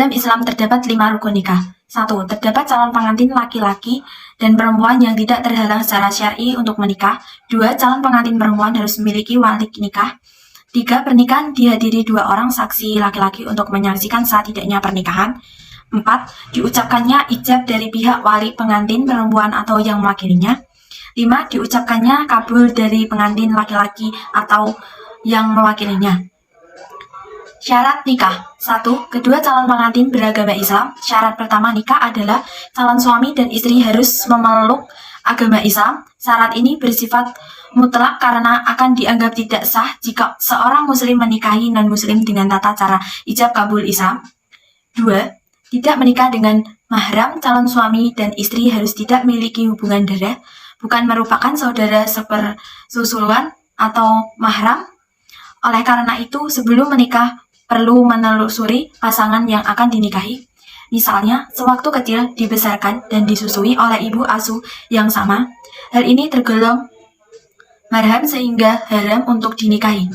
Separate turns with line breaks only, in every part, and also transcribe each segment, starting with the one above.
Dalam Islam terdapat 5 rukun nikah. 1. Terdapat calon pengantin laki-laki dan perempuan yang tidak terhalang secara syar'i untuk menikah. 2. Calon pengantin perempuan harus memiliki wali nikah. 3. Pernikahan dihadiri 2 orang saksi laki-laki untuk menyaksikan saat tidaknya pernikahan. 4. Diucapkannya ijab dari pihak wali pengantin perempuan atau yang mewakilinya. 5. Diucapkannya kabul dari pengantin laki-laki atau yang mewakilinya. Syarat nikah. 1. Kedua calon pengantin beragama Islam. Syarat pertama nikah adalah calon suami dan istri harus memeluk agama Islam. Syarat ini bersifat mutlak karena akan dianggap tidak sah jika seorang muslim menikahi non-muslim dengan tata cara ijab kabul Islam. 2. Tidak menikah dengan mahram. Calon suami dan istri harus tidak memiliki hubungan darah, bukan merupakan saudara sepersusuan atau mahram. Oleh karena itu, sebelum menikah perlu menelusuri pasangan yang akan dinikahi. Misalnya, sewaktu kecil dibesarkan dan disusui oleh ibu asuh yang sama. Hal ini tergolong marham sehingga haram untuk dinikahi.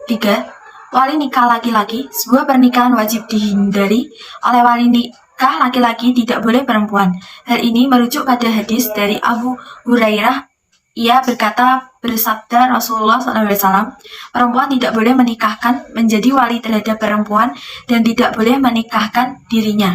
3. Wali nikah laki-laki. Sebuah pernikahan wajib dihindari oleh wali nikah laki-laki, tidak boleh perempuan. Hal ini merujuk pada hadis dari Abu Hurairah. Ia berkata, bersabda Rasulullah SAW, perempuan tidak boleh menikahkan menjadi wali terhadap perempuan dan tidak boleh menikahkan dirinya.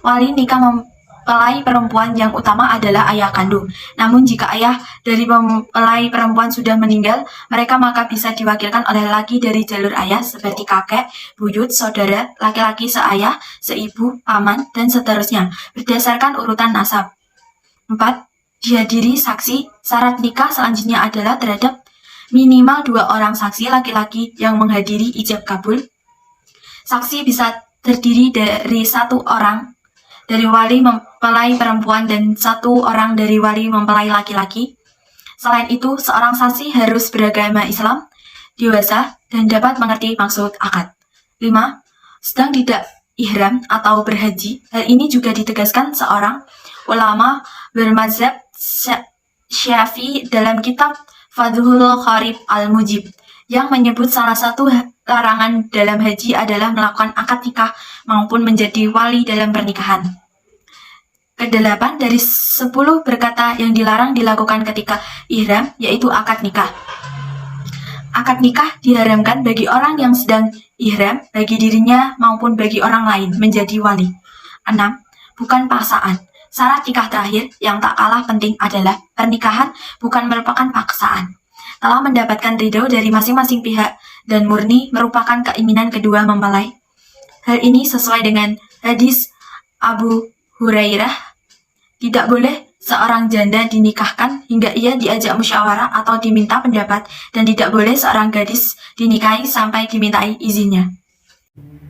Wali nikah mempelai perempuan yang utama adalah ayah kandung. Namun jika ayah dari mempelai perempuan sudah meninggal, mereka maka bisa diwakilkan oleh laki dari jalur ayah seperti kakek, buyut, saudara, laki-laki seayah, seibu, paman, dan seterusnya, berdasarkan urutan nasab. 4. Dihadiri saksi. Syarat nikah selanjutnya adalah terhadap minimal 2 orang saksi laki-laki yang menghadiri ijab kabul. Saksi bisa terdiri dari 1 orang dari wali mempelai perempuan dan 1 orang dari wali mempelai laki-laki. Selain itu, seorang saksi harus beragama Islam, dewasa, dan dapat mengerti maksud akad. 5. Sedang tidak ihram atau berhaji. Hal ini juga ditegaskan seorang ulama bermazhab Syafi'i dalam kitab Fadhul Kharib Al-Mujib yang menyebut salah satu larangan dalam haji adalah melakukan akad nikah maupun menjadi wali dalam pernikahan. Ke-8 dari 10 berkata yang dilarang dilakukan ketika ihram, yaitu akad nikah. Akad nikah diharamkan bagi orang yang sedang ihram, bagi dirinya maupun bagi orang lain menjadi wali. 6. Bukan paksaan. Syarat nikah terakhir yang tak kalah penting adalah pernikahan bukan merupakan paksaan. Telah mendapatkan ridho dari masing-masing pihak dan murni merupakan keinginan kedua mempelai. Hal ini sesuai dengan hadis Abu Hurairah. Tidak boleh seorang janda dinikahkan hingga ia diajak musyawarah atau diminta pendapat, dan tidak boleh seorang gadis dinikahi sampai dimintai izinnya.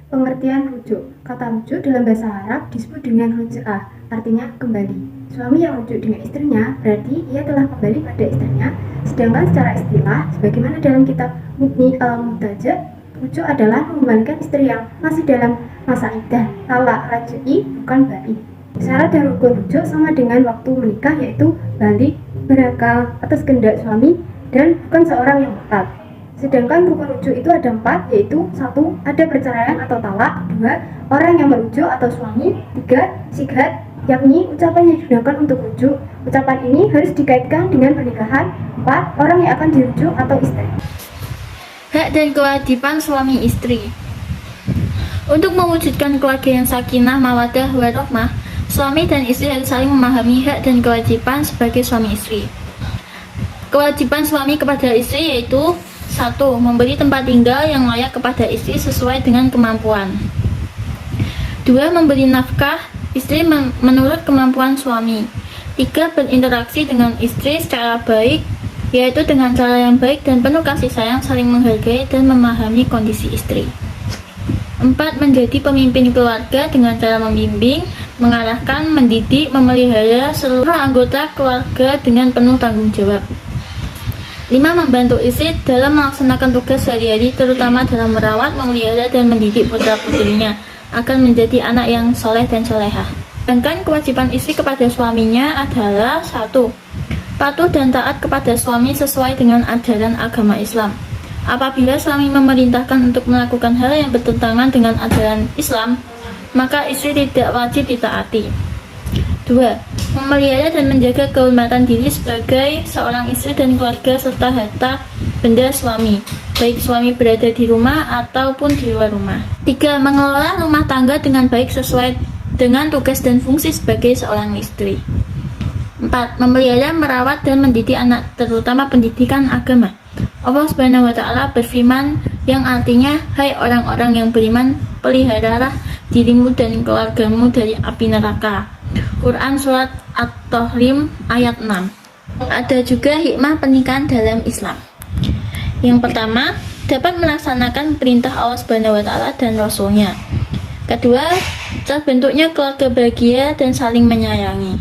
Pengertian rujuk. Kata rujuk dalam bahasa Arab disebut dengan ruj'ah, artinya kembali. Suami yang rujuk dengan istrinya berarti ia telah kembali pada istrinya. Sedangkan secara istilah, sebagaimana dalam kitab Mughni al-Muhtaja, rujuk adalah mengembalikan istri yang masih dalam masa iddah. Talak raj'i bukan ba'i. Syarat dan rukun rujuk sama dengan waktu menikah, yaitu balik, berakal atas kehendak suami, dan bukan seorang yang murtad. Sedangkan rukun rujuk itu ada 4, yaitu 1. Ada perceraian atau talak. 2. Orang yang merujuk atau suami. 3. Sighat, yakni ucapan yang digunakan untuk rujuk. Ucapan ini harus dikaitkan dengan pernikahan. 4. Orang yang akan dirujuk atau istri.
Hak dan kewajiban suami istri. Untuk mewujudkan keluarga yang sakinah, mawaddah, warahmah, suami dan istri harus saling memahami hak dan kewajiban sebagai suami istri. Kewajiban suami kepada istri yaitu 1. Memberi tempat tinggal yang layak kepada istri sesuai dengan kemampuan. 2. Memberi nafkah istri menurut kemampuan suami. 3. Berinteraksi dengan istri secara baik, yaitu dengan cara yang baik dan penuh kasih sayang, saling menghargai dan memahami kondisi istri. 4. Menjadi pemimpin keluarga dengan cara membimbing, mengarahkan, mendidik, memelihara seluruh anggota keluarga dengan penuh tanggung jawab. 5. Membantu istri dalam melaksanakan tugas sehari-hari, terutama dalam merawat, memelihara, dan mendidik putra-putrinya agar menjadi anak yang soleh dan solehah. Sedangkan kewajiban istri kepada suaminya adalah 1. Patuh dan taat kepada suami sesuai dengan ajaran agama Islam. Apabila suami memerintahkan untuk melakukan hal yang bertentangan dengan ajaran Islam, maka istri tidak wajib ditaati. 2. Memelihara dan menjaga kehormatan diri sebagai seorang istri dan keluarga serta harta benda suami, baik suami berada di rumah ataupun di luar rumah. 3. Mengelola rumah tangga dengan baik sesuai dengan tugas dan fungsi sebagai seorang istri. 4. Memelihara, merawat, dan mendidik anak, terutama pendidikan agama. Allah Subhanahu wa Ta'ala berfirman yang artinya, hai orang-orang yang beriman, peliharalah dirimu dan keluargamu dari api neraka. Quran Surat At-Tahrim ayat 6. Ada juga hikmah pernikahan dalam Islam. Yang pertama, dapat melaksanakan perintah Allah Subhanahu wa Ta'ala dan Rasulnya. Kedua, terbentuknya keluarga bahagia dan saling menyayangi.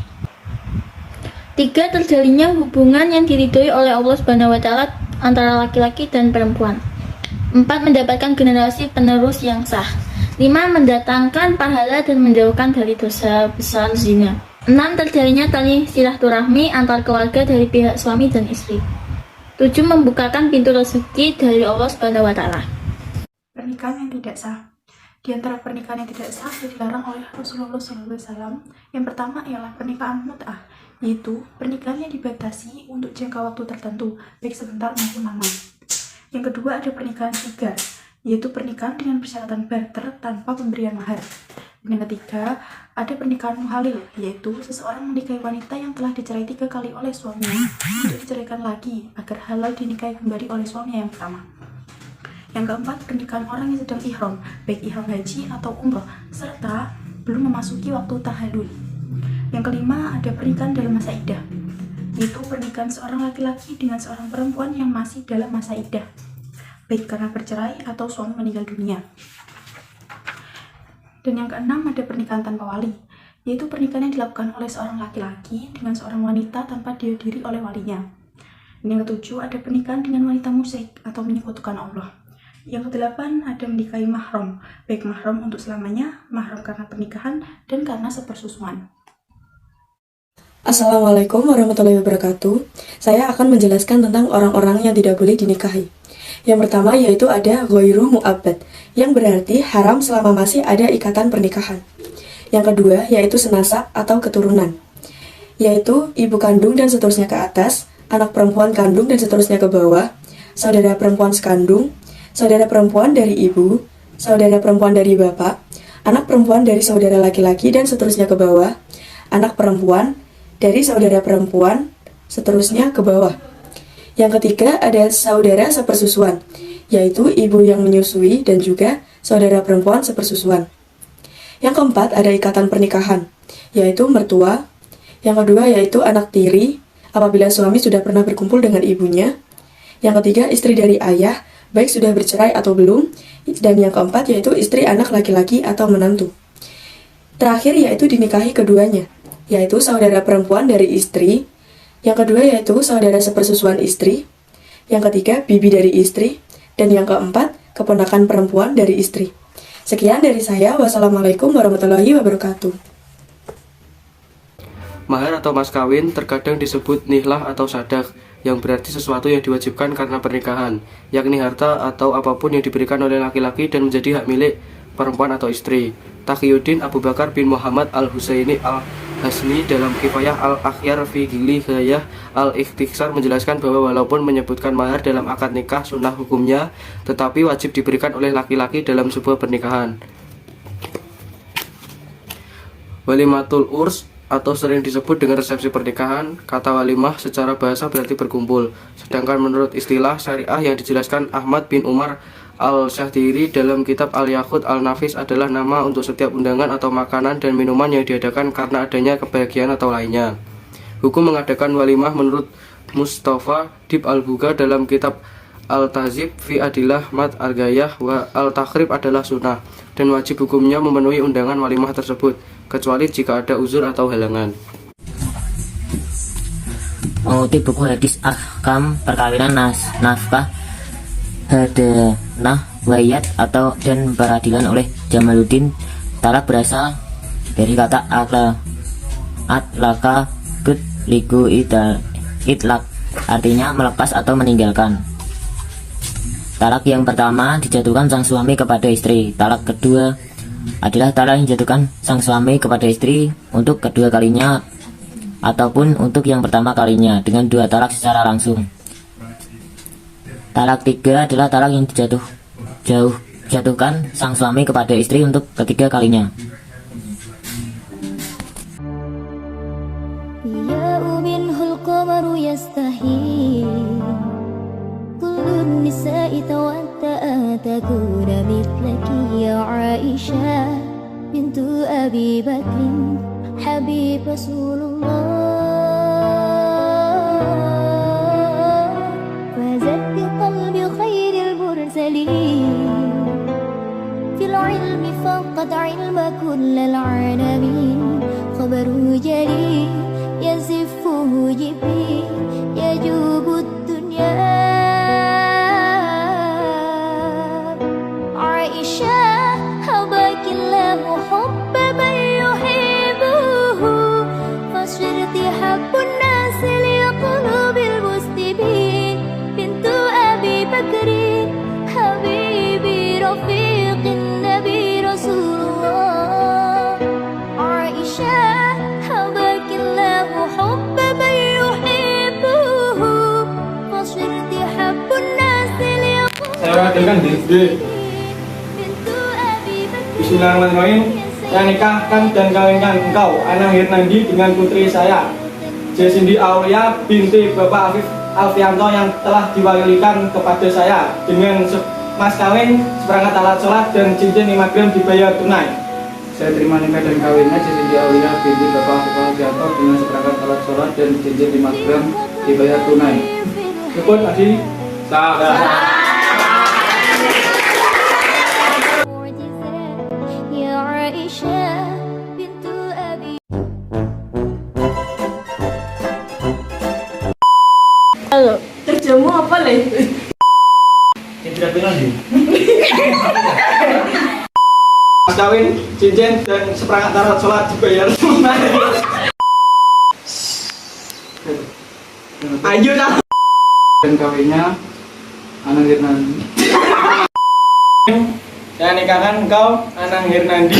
3. Terjalinnya hubungan yang diridhoi oleh Allah Subhanahu wa Ta'ala antara laki-laki dan perempuan. 4. Mendapatkan generasi penerus yang sah. 5. Mendatangkan pahala dan menjauhkan dari dosa besar zina. 6. Terjalinnya tali silaturahmi antar keluarga dari pihak suami dan istri. 7. Membukakan pintu rezeki dari Allah Subhanahu wa Ta'ala.
Pernikahan yang tidak sah. Di antara pernikahan yang tidak sah yang dilarang oleh Rasulullah SAW, yang pertama ialah pernikahan mut'ah, yaitu pernikahan yang dibatasi untuk jangka waktu tertentu, baik sebentar maupun lama. Yang kedua ada pernikahan sigar, yaitu pernikahan dengan persyaratan barter tanpa pemberian mahar. Dan yang ketiga ada pernikahan muhalil, yaitu seseorang menikahi wanita yang telah dicerai 3 kali oleh suaminya untuk diceraikan lagi agar halal dinikahi kembali oleh suaminya yang pertama. Yang keempat, pernikahan orang yang sedang ihram, baik ihram haji atau umroh, serta belum memasuki waktu tahallul. Yang kelima, ada pernikahan dalam masa iddah, yaitu pernikahan seorang laki-laki dengan seorang perempuan yang masih dalam masa iddah, baik karena bercerai atau suami meninggal dunia. Dan yang keenam, ada pernikahan tanpa wali, yaitu pernikahan yang dilakukan oleh seorang laki-laki dengan seorang wanita tanpa dihadiri oleh walinya. Dan yang ketujuh, ada pernikahan dengan wanita musyrik atau menyekutukan Allah. Yang kedelapan, ada menikahi mahram, baik mahram untuk selamanya, mahram karena pernikahan, dan karena sepersusuan.
Assalamualaikum warahmatullahi wabarakatuh. Saya akan menjelaskan tentang orang-orang yang tidak boleh dinikahi. Yang pertama yaitu ada ghairu mu'abbad, yang berarti haram selama masih ada ikatan pernikahan. Yang kedua yaitu senasab atau keturunan, yaitu ibu kandung dan seterusnya ke atas, anak perempuan kandung dan seterusnya ke bawah, saudara perempuan sekandung, saudara perempuan dari ibu, saudara perempuan dari bapak, anak perempuan dari saudara laki-laki dan seterusnya ke bawah, anak perempuan dari saudara perempuan, seterusnya ke bawah. Yang ketiga ada saudara sepersusuan, yaitu ibu yang menyusui dan juga saudara perempuan sepersusuan. Yang keempat ada ikatan pernikahan, yaitu mertua. Yang kedua yaitu anak tiri, apabila suami sudah pernah berkumpul dengan ibunya. Yang ketiga istri dari ayah, baik sudah bercerai atau belum. Dan yang keempat yaitu istri anak laki-laki atau menantu. Terakhir yaitu dinikahi keduanya, yaitu saudara perempuan dari istri. Yang kedua yaitu saudara sepersusuan istri. Yang ketiga bibi dari istri. Dan yang keempat keponakan perempuan dari istri. Sekian dari saya. Wassalamualaikum warahmatullahi wabarakatuh.
Mahar atau mas kawin terkadang disebut nihlah atau sadak, yang berarti sesuatu yang diwajibkan karena pernikahan, yakni harta atau apapun yang diberikan oleh laki-laki dan menjadi hak milik perempuan atau istri. Taqiyuddin Abu Bakar bin Muhammad Al-Husaini Al-Hasni dalam Kifayah Al-Akhyar fi Gili Ghayah Al-Ikhtisar menjelaskan bahwa walaupun menyebutkan mahar dalam akad nikah sunnah hukumnya, tetapi wajib diberikan oleh laki-laki dalam sebuah pernikahan. Walimatul urs atau sering disebut dengan resepsi pernikahan. Kata walimah secara bahasa berarti berkumpul, sedangkan menurut istilah syariah yang dijelaskan Ahmad bin Umar Al-Syahdiri dalam kitab Al-Yaqut Al-Nafis adalah nama untuk setiap undangan atau makanan dan minuman yang diadakan karena adanya kebahagiaan atau lainnya. Hukum mengadakan walimah menurut Mustafa Dib Al-Buga dalam kitab Al-Tazib fi Adillah Mat Al-Gayah wa Al-Takhrib adalah sunnah, dan wajib hukumnya memenuhi undangan walimah tersebut, kecuali jika ada uzur atau halangan.
Mengutip buku hadis ahkam perkawinan nafkah hadanah wayat atau dan peradilan oleh Jamaluddin, talak berasal dari kata atlaka liku itlak, artinya melepas atau meninggalkan. Talak yang pertama dijatuhkan sang suami kepada istri, talak kedua adalah talak yang dijatuhkan sang suami kepada istri untuk kedua kalinya ataupun untuk yang pertama kalinya dengan 2 talak secara langsung. Talak 3 adalah talak yang dijatuhkan sang suami kepada istri untuk ketiga kalinya.
يا منه القمر يستحيل كل النساء تودع تكون مثلك يا عائشة بنت أبي بكر حبيب رسول الله فازت بقلب خير المرسلين في العلم فقد علم كل العالمين خبر جليل يزفه جبريل يجوب الدنيا عائشة هباك الله حب من يحبه فصرت حب الناس لقلوب المسلمين بنت أبي بكر حبيبي رفيق النبي رسول الله عائشة هباك الله حب من يحبه فصرت حب الناس
Saya wakilkan diri.
بنت أبي بكر
Bismillahirrahmanirrahim. Saya nikahkan dan kawinkan engkau, Ana Hirnandi, dengan putri saya, Jesindi Aulia binti Bapak Afif Alfianto, yang telah diwakilkan kepada saya dengan mas kawin, seperangkat alat sholat, dan cincin 5 gram dibayar tunai.
Saya terima nikah dan kawinnya Jesindi Aulia binti Bapak Afif Alfianto dengan seperangkat alat sholat dan cincin 5 gram dibayar tunai.
Ikut Adi. Sah.
يا عائشة بنت أبي
Kerjamu apa, Le?
Tidak bilang di. Mas kawin, cincin, dan seperangkat alat sholat dibayar tunai. Ayo dah.
Dan kawinnya Ana Hirnandi.
Saya nikahkan engkau, Anang Hirnandi,